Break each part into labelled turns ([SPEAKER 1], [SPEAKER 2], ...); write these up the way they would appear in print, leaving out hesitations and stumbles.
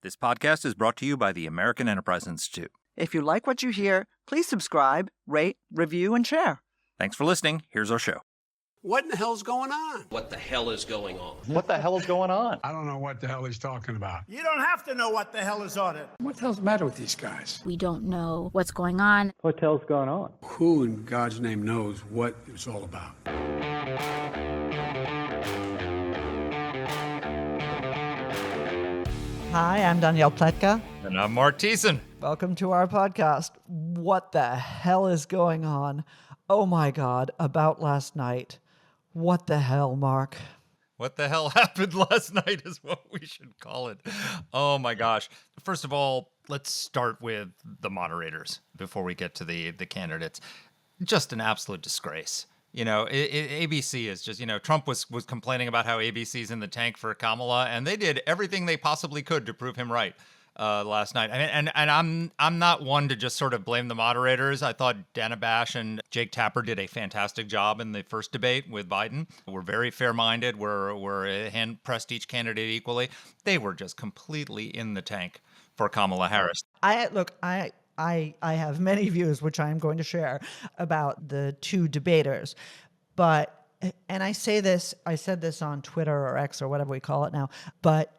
[SPEAKER 1] This podcast is brought to you by the American Enterprise Institute.
[SPEAKER 2] If you like what you hear, please subscribe, rate, review, and share.
[SPEAKER 1] Thanks for listening. Here's our show.
[SPEAKER 3] What in the hell's going on?
[SPEAKER 4] What the hell is going on?
[SPEAKER 5] What the hell is going on?
[SPEAKER 6] I don't know what the hell he's talking about.
[SPEAKER 7] You don't have to know what the hell is on it.
[SPEAKER 6] What the hell's the matter with these guys?
[SPEAKER 8] We don't know what's going on.
[SPEAKER 5] What the hell's going on?
[SPEAKER 6] Who in God's name knows what it's all about?
[SPEAKER 2] Hi, I'm Danielle Pletka.
[SPEAKER 1] And I'm Marc Thiessen.
[SPEAKER 2] Welcome to our podcast. What the hell is going on? Oh my God, about last night. What the hell, Marc?
[SPEAKER 1] What the hell happened last night is what we should call it. Oh my gosh. First of all, let's start with the moderators before we get to the candidates. Just an absolute disgrace. You know, ABC is just, Trump was complaining about how ABC's in the tank for Kamala, and they did everything they possibly could to prove him right last night. And I'm not one to just sort of blame the moderators. I thought Dana Bash and Jake Tapper did a fantastic job in the first debate with Biden. We're very fair-minded. We're hand-pressed each candidate equally. They were just completely in the tank for Kamala Harris.
[SPEAKER 2] I have many views, which I am going to share, about the two debaters. But, and I said this on Twitter or X or whatever we call it now, but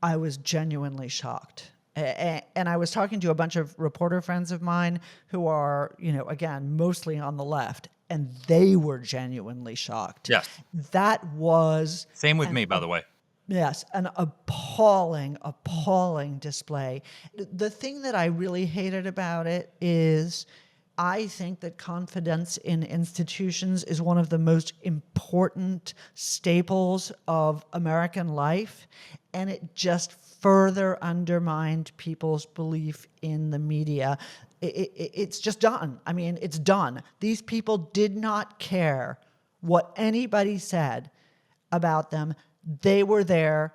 [SPEAKER 2] I was genuinely shocked. And I was talking to a bunch of reporter friends of mine who are, again, mostly on the left, and they were genuinely shocked.
[SPEAKER 1] Yes.
[SPEAKER 2] That was...
[SPEAKER 1] Same with me, by the way.
[SPEAKER 2] Yes, an appalling display. The thing that I really hated about it is I think that confidence in institutions is one of the most important staples of American life, and it just further undermined people's belief in the media. It's just done. I mean, it's done. These people did not care what anybody said about them. They were there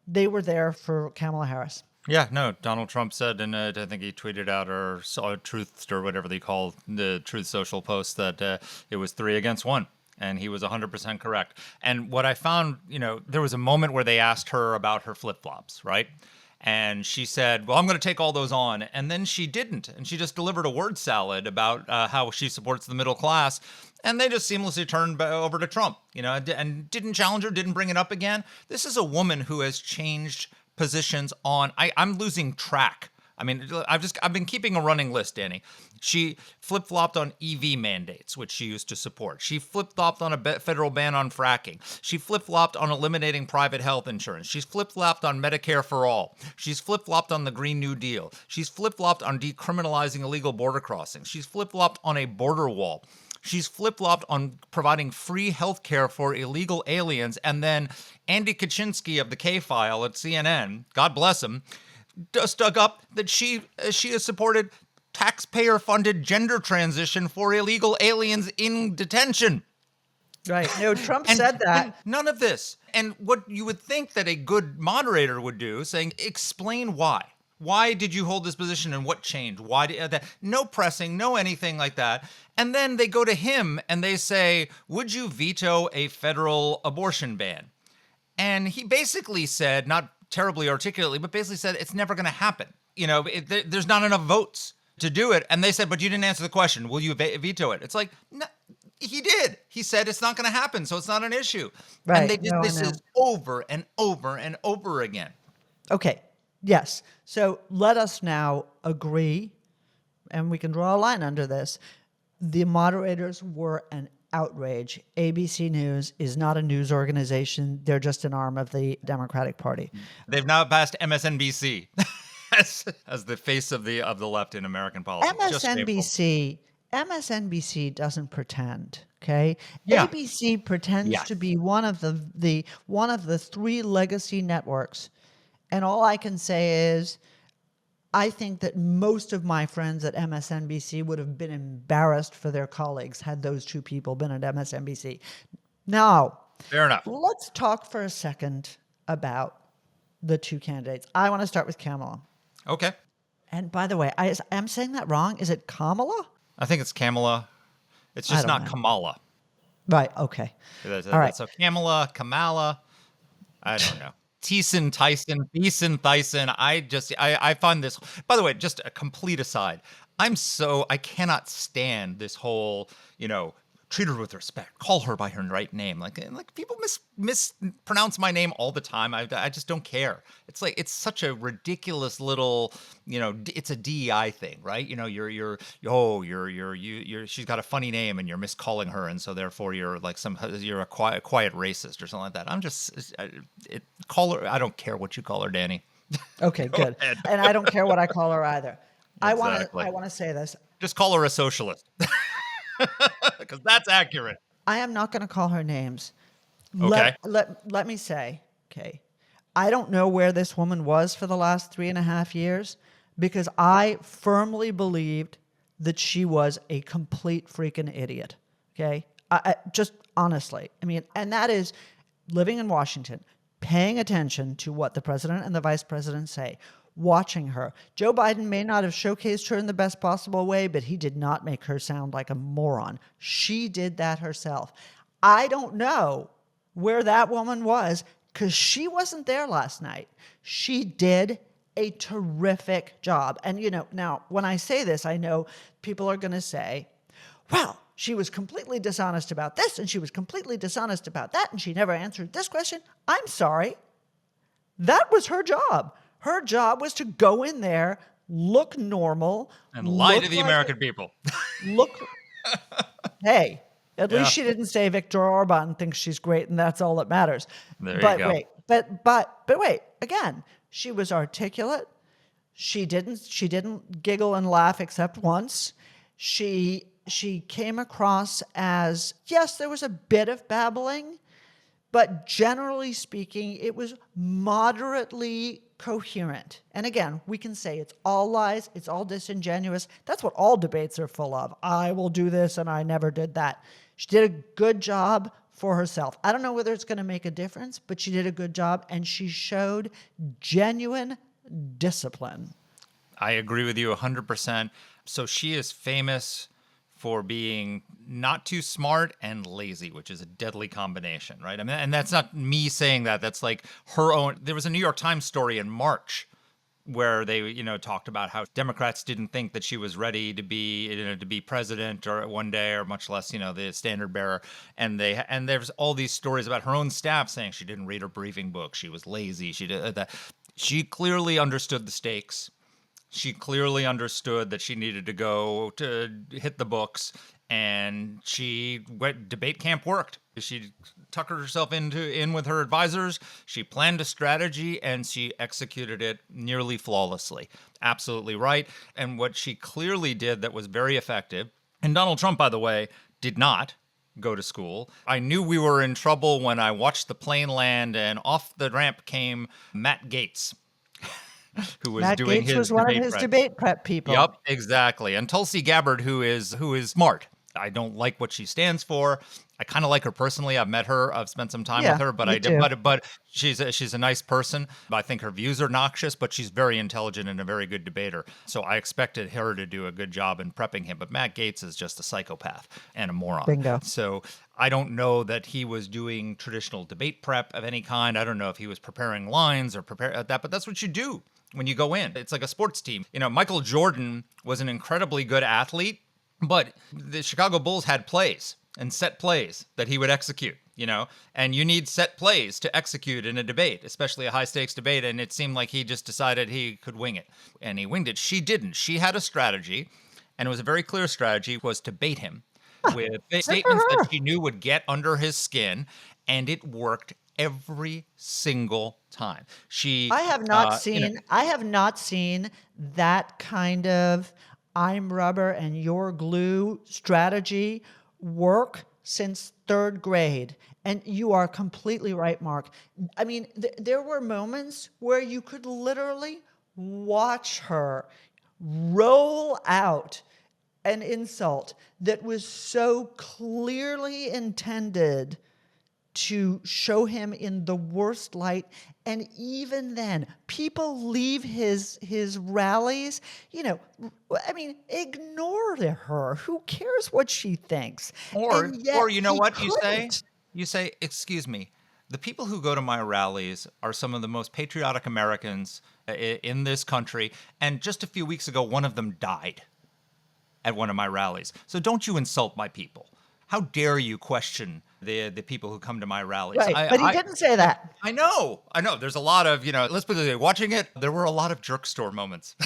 [SPEAKER 2] for Kamala Harris.
[SPEAKER 1] Yeah, no, Donald Trump said, and I think he tweeted out or saw Truth or whatever they call the Truth Social post that it was 3 against 1. And he was 100% correct. And what I found, there was a moment where they asked her about her flip-flops, right? And she said, well, I'm going to take all those on. And then she didn't. And she just delivered a word salad about how she supports the middle class. And they just seamlessly turned over to Trump, and didn't challenge her, didn't bring it up again. This is a woman who has changed positions on, I'm losing track. I mean, I've been keeping a running list, Dany. She flip-flopped on EV mandates, which she used to support. She flip-flopped on a federal ban on fracking. She flip-flopped on eliminating private health insurance. She's flip-flopped on Medicare for all. She's flip-flopped on the Green New Deal. She's flip-flopped on decriminalizing illegal border crossings. She's flip-flopped on a border wall. She's flip-flopped on providing free health care for illegal aliens. And then Andy Kaczynski of the K-File at CNN, God bless him, just dug up that she has supported taxpayer-funded gender transition for illegal aliens in detention.
[SPEAKER 2] Right. No, Trump said that.
[SPEAKER 1] None of this. And what you would think that a good moderator would do, saying, explain why. Why did you hold this position and what changed? Why did that? No pressing, no anything like that. And then they go to him and they say, would you veto a federal abortion ban? And he basically said, not terribly articulately, but basically said it's never going to happen. There's not enough votes to do it. And they said, but you didn't answer the question. Will you veto it? It's like, no, he did. He said it's not going to happen, so it's not an issue.
[SPEAKER 2] Right.
[SPEAKER 1] And they did this over and over and over again.
[SPEAKER 2] Okay. Yes. So let us now agree, and we can draw a line under this. The moderators were an outrage. ABC News is not a news organization. They're just an arm of the Democratic Party.
[SPEAKER 1] They've now passed MSNBC as the face of the left in American politics.
[SPEAKER 2] MSNBC doesn't pretend. Okay,
[SPEAKER 1] yeah.
[SPEAKER 2] ABC pretends to be one of the 3 legacy networks, and all I can say is, I think that most of my friends at MSNBC would have been embarrassed for their colleagues had those 2 people been at MSNBC. Now,
[SPEAKER 1] fair enough.
[SPEAKER 2] Let's talk for a second about the 2 candidates. I want to start with Kamala.
[SPEAKER 1] Okay.
[SPEAKER 2] And by the way, I'm saying that wrong. Is it Kamala?
[SPEAKER 1] I think it's Kamala. It's just not Kamala.
[SPEAKER 2] Right. Okay.
[SPEAKER 1] All
[SPEAKER 2] right.
[SPEAKER 1] So Kamala, I don't know. Thiessen, Tyson, Thiessen, Thyssen. I find this, by the way, just a complete aside. I cannot stand this whole, treat her with respect, call her by her right name. Like people mispronounce my name all the time. I just don't care. It's like, it's such a ridiculous little, it's a DEI thing, right? She's got a funny name and you're miscalling her. And so therefore you're like you're a quiet racist or something like that. Call her. I don't care what you call her, Dany.
[SPEAKER 2] Okay, good.
[SPEAKER 1] ahead.
[SPEAKER 2] And I don't care what I call her either.
[SPEAKER 1] Exactly.
[SPEAKER 2] I want to say this.
[SPEAKER 1] Just call her a socialist. Because that's accurate.
[SPEAKER 2] I am not going to call her names.
[SPEAKER 1] Okay.
[SPEAKER 2] Let me say, okay, I don't know where this woman was for the last 3.5 years because I firmly believed that she was a complete freaking idiot. Okay. I just honestly, and that is living in Washington, paying attention to what the president and the vice president say, watching her. Joe Biden may not have showcased her in the best possible way, but he did not make her sound like a moron. She did that herself. I don't know where that woman was because she wasn't there last night. She did a terrific job. And, now when I say this, I know people are going to say, well, she was completely dishonest about this and she was completely dishonest about that and she never answered this question. I'm sorry. That was her job. Her job was to go in there, look normal.
[SPEAKER 1] And lie to the American people.
[SPEAKER 2] Hey, at least she didn't say Viktor Orban thinks she's great and that's all that matters.
[SPEAKER 1] There you go.
[SPEAKER 2] But wait, again, she was articulate. She didn't giggle and laugh except once. She came across as, yes, there was a bit of babbling, but generally speaking, it was moderately coherent. And again, we can say it's all lies, it's all disingenuous. That's what all debates are full of. I will do this and I never did that. She did a good job for herself. I don't know whether it's going to make a difference, but she did a good job and she showed genuine discipline.
[SPEAKER 1] I agree with you 100%. So she is famous for being not too smart and lazy, which is a deadly combination, right? And that's not me saying that. That's like her own. There was a New York Times story in March where they, talked about how Democrats didn't think that she was ready to be president or one day, or much less, the standard bearer. And there's all these stories about her own staff saying she didn't read her briefing book, she was lazy, she did that. She clearly understood the stakes. She clearly understood that she needed to go to hit the books, and debate camp worked. She tuckered herself in with her advisors. She planned a strategy and she executed it nearly flawlessly. Absolutely right. And what she clearly did that was very effective, and Donald Trump, by the way, did not go to school. I knew we were in trouble when I watched the plane land and off the ramp came Matt Gaetz. Who was
[SPEAKER 2] Matt
[SPEAKER 1] doing
[SPEAKER 2] Gaetz
[SPEAKER 1] his
[SPEAKER 2] was one of
[SPEAKER 1] debate
[SPEAKER 2] his
[SPEAKER 1] prep.
[SPEAKER 2] debate prep people.
[SPEAKER 1] Yep, exactly. And Tulsi Gabbard, who is smart. I don't like what she stands for. I kind of like her personally. I've met her. I've spent some time with her, but she's a nice person. I think her views are noxious, but she's very intelligent and a very good debater. So I expected her to do a good job in prepping him. But Matt Gaetz is just a psychopath and a moron.
[SPEAKER 2] Bingo.
[SPEAKER 1] So I don't know that he was doing traditional debate prep of any kind. I don't know if he was preparing lines or that, but that's what you do when you go in. It's like a sports team. Michael Jordan was an incredibly good athlete, but the Chicago Bulls had plays and set plays that he would execute, and you need set plays to execute in a debate, especially a high stakes debate. And it seemed like he just decided he could wing it, and he winged it. She didn't. She had a strategy, and it was a very clear strategy, was to bait him with statements that she knew would get under his skin, and it worked every single time. I
[SPEAKER 2] have not seen that kind of I'm rubber and you're glue strategy work since third grade. And you are completely right, Mark. There were moments where you could literally watch her roll out an insult that was so clearly intended to show him in the worst light. And even then, people leave his rallies, ignore her. Who cares what she thinks?
[SPEAKER 1] Or you know what you say?
[SPEAKER 2] couldn't.
[SPEAKER 1] You say, excuse me, The people who go to my rallies are some of the most patriotic Americans in this country. And just a few weeks ago, one of them died at one of my rallies. So don't you insult my people. How dare you question the people who come to my rallies?
[SPEAKER 2] Right. But he didn't say that.
[SPEAKER 1] I know. There's a lot of, let's put it this way, watching it, there were a lot of jerk store moments.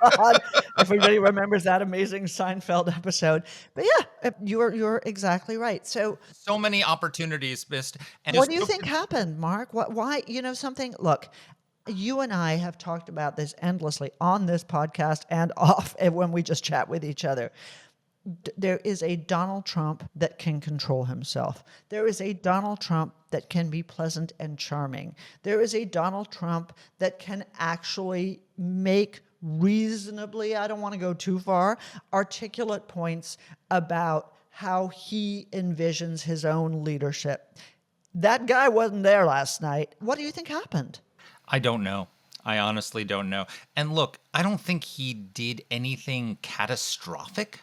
[SPEAKER 2] God, everybody remembers that amazing Seinfeld episode. But yeah, you're exactly right. So
[SPEAKER 1] Many opportunities missed. And
[SPEAKER 2] what do you think happened, Mark? Why, something, look, you and I have talked about this endlessly on this podcast and off and when we just chat with each other. There is a Donald Trump that can control himself. There is a Donald Trump that can be pleasant and charming. There is a Donald Trump that can actually make reasonably, I don't want to go too far, articulate points about how he envisions his own leadership. That guy wasn't there last night. What do you think happened?
[SPEAKER 1] I don't know. I honestly don't know. And look, I don't think he did anything catastrophic.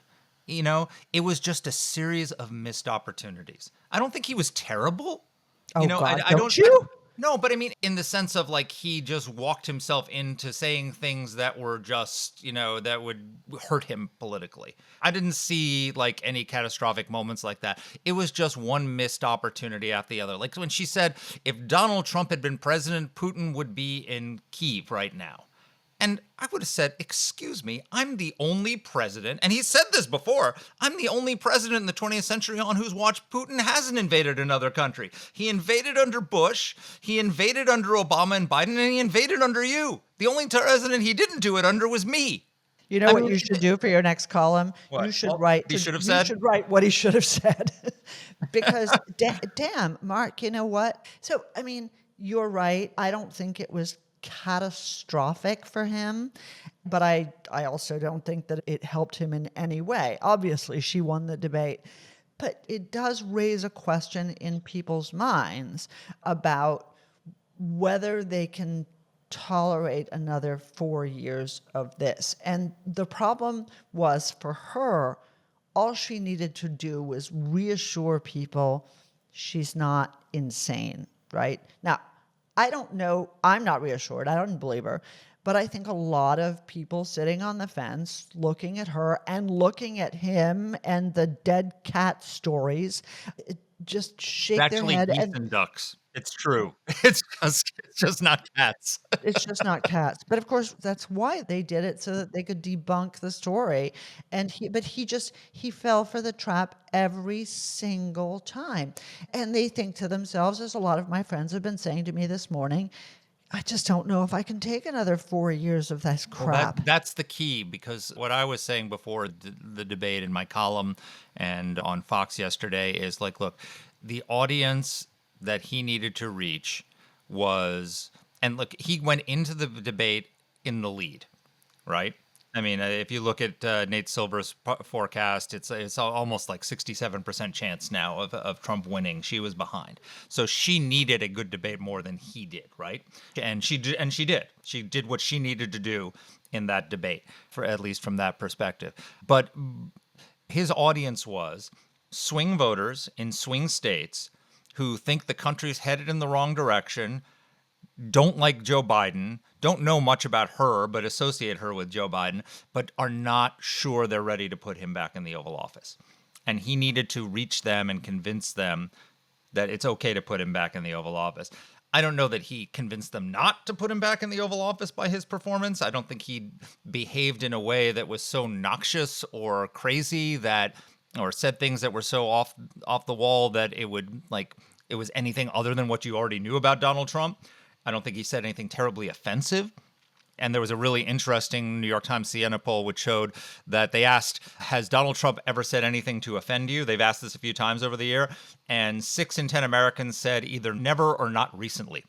[SPEAKER 1] It was just a series of missed opportunities. I don't think he was terrible.
[SPEAKER 2] Oh, God, don't you?
[SPEAKER 1] No, but I mean, in the sense of like he just walked himself into saying things that were just, that would hurt him politically. I didn't see like any catastrophic moments like that. It was just one missed opportunity after the other. Like when she said, if Donald Trump had been president, Putin would be in Kyiv right now. And I would have said, excuse me, I'm the only president, and he said this before, I'm the only president in the 20th century on whose watch Putin hasn't invaded another country. He invaded under Bush, he invaded under Obama and Biden, and he invaded under you. The only president he didn't do it under was me.
[SPEAKER 2] You know what you should do for your next column?
[SPEAKER 1] What?
[SPEAKER 2] You should write.
[SPEAKER 1] He should have said?
[SPEAKER 2] You should write what he should have said. Because, damn, Mark, you know what? So, I mean, you're right. I don't think it was catastrophic for him, but I also don't think that it helped him in any way. Obviously, she won the debate, but it does raise a question in people's minds about whether they can tolerate another 4 years of this. And the problem was for her, all she needed to do was reassure people she's not insane, right? Now, I don't know. I'm not reassured. I don't believe her. But I think a lot of people sitting on the fence, looking at her and looking at him and the dead cat stories, just shake their head.
[SPEAKER 1] It's actually geese and ducks. It's true. It's just not cats.
[SPEAKER 2] It's just not cats. But of course, that's why they did it, so that they could debunk the story. And he fell for the trap every single time. And they think to themselves, as a lot of my friends have been saying to me this morning, I just don't know if I can take another 4 years of this crap.
[SPEAKER 1] Well, that's the key, because what I was saying before the debate in my column and on Fox yesterday is like, look, the audience that he needed to reach was, and look, he went into the debate in the lead, right? I mean, if you look at Nate Silver's forecast, it's almost like 67% chance now of Trump winning. She was behind, so she needed a good debate more than he did, right? And she did. She did what she needed to do in that debate, for at least from that perspective. But his audience was swing voters in swing states who think the country's headed in the wrong direction, don't like Joe Biden, don't know much about her, but associate her with Joe Biden, but are not sure they're ready to put him back in the Oval Office. And he needed to reach them and convince them that it's okay to put him back in the Oval Office. I don't know that he convinced them not to put him back in the Oval Office by his performance. I don't think he behaved in a way that was so noxious or crazy that, or said things that were so off the wall that it was anything other than what you already knew about Donald Trump. I don't think he said anything terribly offensive. And there was a really interesting New York Times Siena poll which showed that they asked, has Donald Trump ever said anything to offend you? They've asked this a few times over the year. And 6 in 10 Americans said either never or not recently.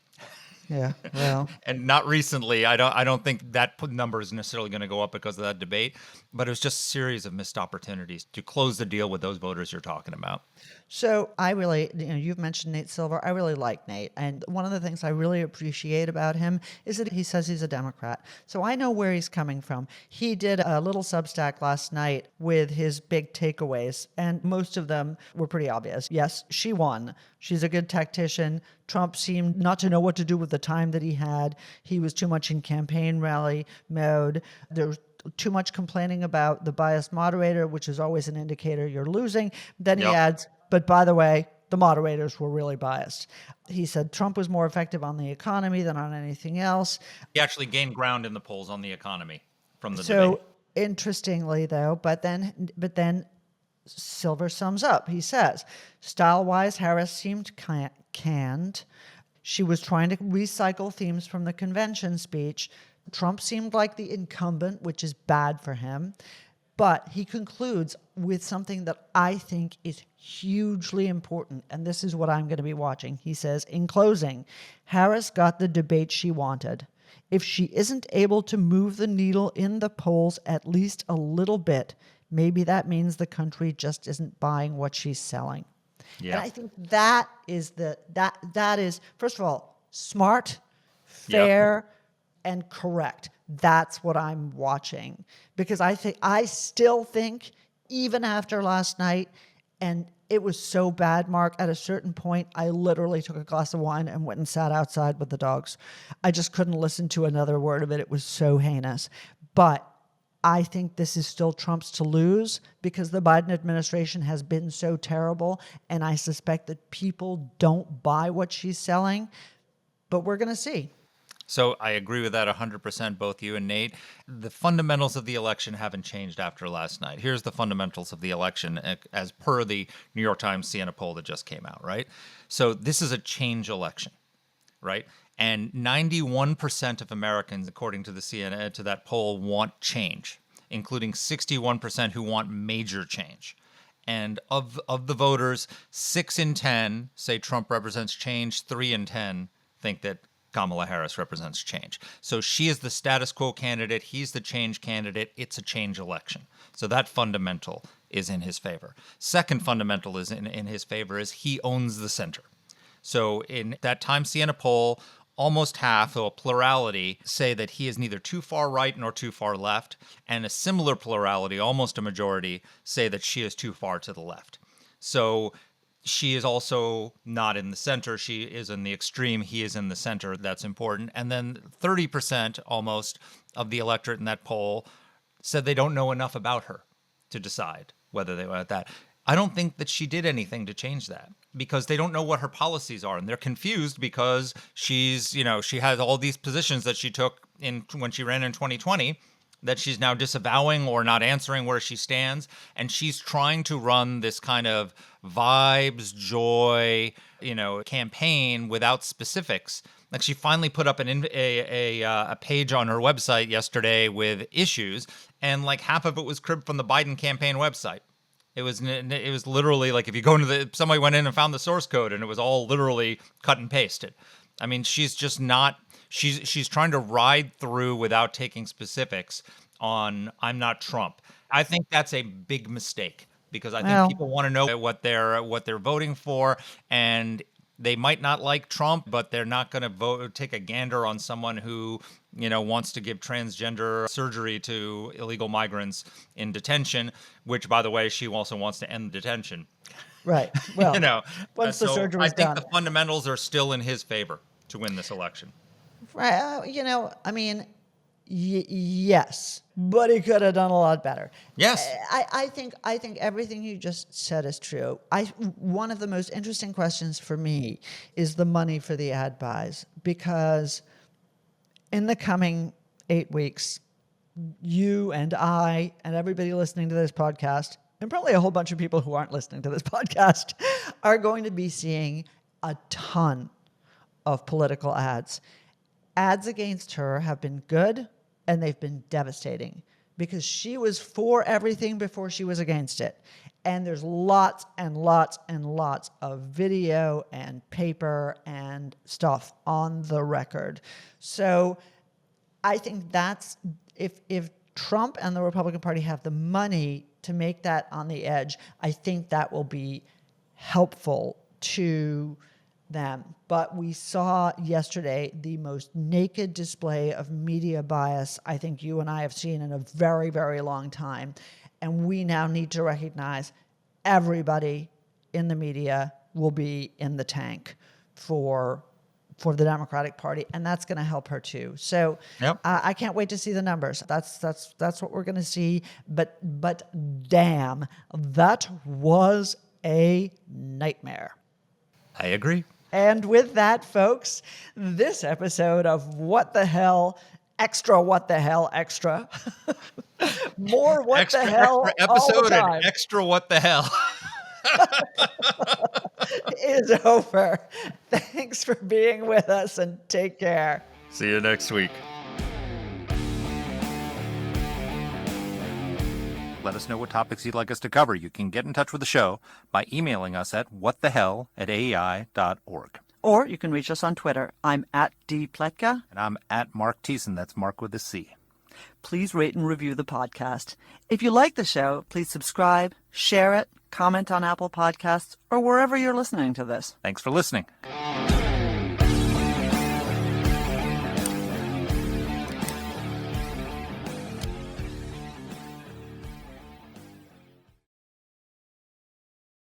[SPEAKER 2] Yeah, well.
[SPEAKER 1] And not recently. I don't think that number is necessarily going to go up because of that debate. But it was just a series of missed opportunities to close the deal with those voters you're talking about.
[SPEAKER 2] So I really, you've mentioned Nate Silver. I really like Nate. And one of the things I really appreciate about him is that he says he's a Democrat. So I know where he's coming from. He did a little Substack last night with his big takeaways, and most of them were pretty obvious. Yes, she won. She's a good tactician. Trump seemed not to know what to do with the time that he had. He was too much in campaign rally mode. There was too much complaining about the biased moderator, which is always an indicator you're losing. Then he
[SPEAKER 1] Yep.
[SPEAKER 2] adds, but by the way, the moderators were really biased. He said Trump was more effective on the economy than on anything else.
[SPEAKER 1] He actually gained ground in the polls on the economy from the
[SPEAKER 2] So
[SPEAKER 1] debate.
[SPEAKER 2] interestingly, though, but then Silver sums up. He says, style-wise, Harris seemed canned. She was trying to recycle themes from the convention speech. Trump seemed like the incumbent, which is bad for him. But he concludes with something that I think is hugely important, and this is what I'm going to be watching. He says, in closing, Harris got the debate she wanted. If she isn't able to move the needle in the polls at least a little bit, maybe that means the country just isn't buying what she's selling.
[SPEAKER 1] Yeah.
[SPEAKER 2] And I think that is that is, first of all, smart, fair, and correct. That's what I'm watching, because I still think, even after last night, and it was so bad, Mark, at a certain point, I literally took a glass of wine and went and sat outside with the dogs. I just couldn't listen to another word of it. It was so heinous. But I think this is still Trump's to lose, because the Biden administration has been so terrible, and I suspect that people don't buy what she's selling. But we're going to see.
[SPEAKER 1] So I agree with that 100%, both you and Nate. The fundamentals of the election haven't changed after last night. Here's the fundamentals of the election as per the New York Times Siena poll that just came out, right? So this is a change election, right? And 91% of Americans, according to the Siena, to that poll, want change, including 61% who want major change. And of the voters, 6 in 10 say Trump represents change, 3 in 10 think that Kamala Harris represents change. So she is the status quo candidate. He's the change candidate. It's a change election. So that fundamental is in his favor. Second fundamental is in his favor is he owns the center. So in that Time Siena poll, almost half, or a plurality, say that he is neither too far right nor too far left. And a similar plurality, almost a majority, say that she is too far to the left. So she is also not in the center. She is in the extreme. He is in the center. That's important. And then 30% almost of the electorate in that poll said they don't know enough about her to decide whether they want that. I don't think that she did anything to change that, because they don't know what her policies are. And they're confused because she's, she has all these positions that she took when she ran in 2020 that she's now disavowing or not answering where she stands. And she's trying to run this kind of vibes, joy, campaign without specifics. Like, she finally put up a page on her website yesterday with issues, and like half of it was cribbed from the Biden campaign website. It was literally like, if you go into somebody went in and found the source code, and it was all literally cut and pasted. I mean, she's just not. She's trying to ride through without taking specifics on I'm not Trump. I think that's a big mistake, because I think people want to know what they're voting for, and they might not like Trump, but they're not going to take a gander on someone who wants to give transgender surgery to illegal migrants in detention, which, by the way, she also wants to end detention.
[SPEAKER 2] Right. Well, once the
[SPEAKER 1] so
[SPEAKER 2] surgery
[SPEAKER 1] I
[SPEAKER 2] is
[SPEAKER 1] think
[SPEAKER 2] done.
[SPEAKER 1] the fundamentals are still in his favor to win this election.
[SPEAKER 2] Right. I mean, yes, but he could have done a lot better.
[SPEAKER 1] Yes.
[SPEAKER 2] I think everything you just said is true. One of the most interesting questions for me is the money for the ad buys, because in the coming 8 weeks, you and I and everybody listening to this podcast, and probably a whole bunch of people who aren't listening to this podcast, are going to be seeing a ton of political ads. Ads against her have been good, and they've been devastating, because she was for everything before she was against it. And there's lots and lots and lots of video and paper and stuff on the record. So I think that's, if Trump and the Republican Party have the money to make that on the edge, I think that will be helpful to them. But we saw yesterday the most naked display of media bias I think you and I have seen in a very, very long time. And we now need to recognize everybody in the media will be in the tank for the Democratic Party, and that's going to help her too. So
[SPEAKER 1] Yep.
[SPEAKER 2] I can't wait to see the numbers. That's what we're going to see. But damn, that was a nightmare.
[SPEAKER 1] I agree.
[SPEAKER 2] And with that, folks, this episode of What the Hell Extra, What the Hell Extra, more What the Hell
[SPEAKER 1] extra
[SPEAKER 2] all
[SPEAKER 1] episode
[SPEAKER 2] the time
[SPEAKER 1] and extra what the hell.
[SPEAKER 2] is over. Thanks for being with us, and take care.
[SPEAKER 1] See you next week. Let us know what topics you'd like us to cover. You can get in touch with the show by emailing us at whatthehell@aei.org.
[SPEAKER 4] Or you can reach us on Twitter. I'm at @dpletka.
[SPEAKER 1] And I'm at Marc Thiessen. That's Mark with a C.
[SPEAKER 4] Please rate and review the podcast. If you like the show, please subscribe, share it, comment on Apple Podcasts, or wherever you're listening to this.
[SPEAKER 1] Thanks for listening.